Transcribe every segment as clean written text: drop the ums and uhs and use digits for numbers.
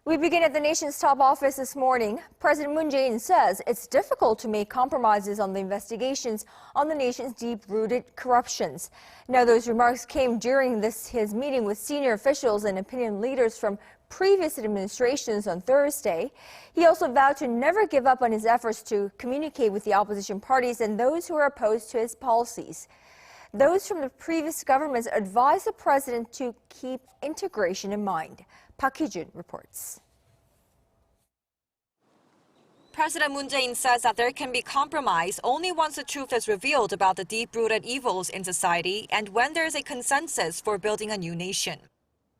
We begin at the nation's top office this morning. President Moon Jae-in says it's difficult to make compromises on the investigations on the nation's deep-rooted corruptions. Now, those remarks came during his meeting with senior officials and opinion leaders from previous administrations on Thursday. He also vowed to never give up on his efforts to communicate with the opposition parties and those who are opposed to his policies. Those from the previous governments advised the president to keep integration in mind. Hee-jun reports. President Moon Jae-in says that there can be compromise only once the truth is revealed about the deep-rooted evils in society and when there is a consensus for building a new nation.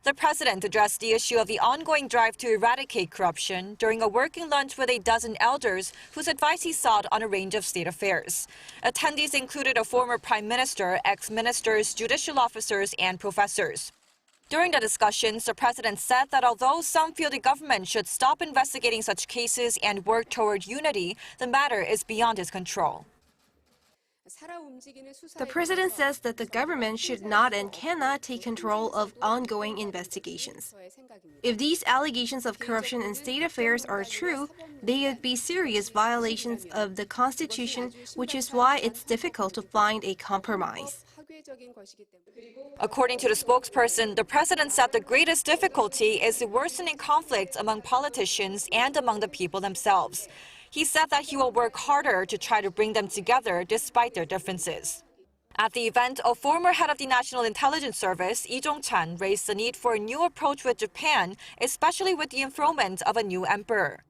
The president addressed the issue of the ongoing drive to eradicate corruption during a working lunch with a dozen elders whose advice he sought on a range of state affairs. Attendees included a former prime minister, ex-ministers, judicial officers, and professors. During the discussions, the president said that although some feel the government should stop investigating such cases and work toward unity, the matter is beyond his control. The president says that the government should not and cannot take control of ongoing investigations. If these allegations of corruption in state affairs are true, they would be serious violations of the Constitution, which is why it's difficult to find a compromise. According to the spokesperson, the president said the greatest difficulty is the worsening conflict among politicians and among the people themselves. He said that he will work harder to try to bring them together despite their differences. At the event, a former head of the National Intelligence Service, Lee Jong-chan, raised the need for a new approach with Japan, especially with the enthronement of a new emperor.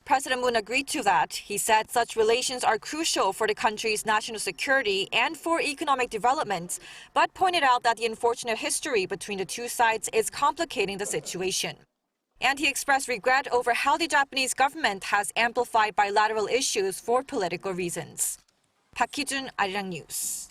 President Moon agreed to that. He said such relations are crucial for the country's national security and for economic development, but pointed out that the unfortunate history between the two sides is complicating the situation. And he expressed regret over how the Japanese government has amplified bilateral issues for political reasons. Hee-jun, Arirang News.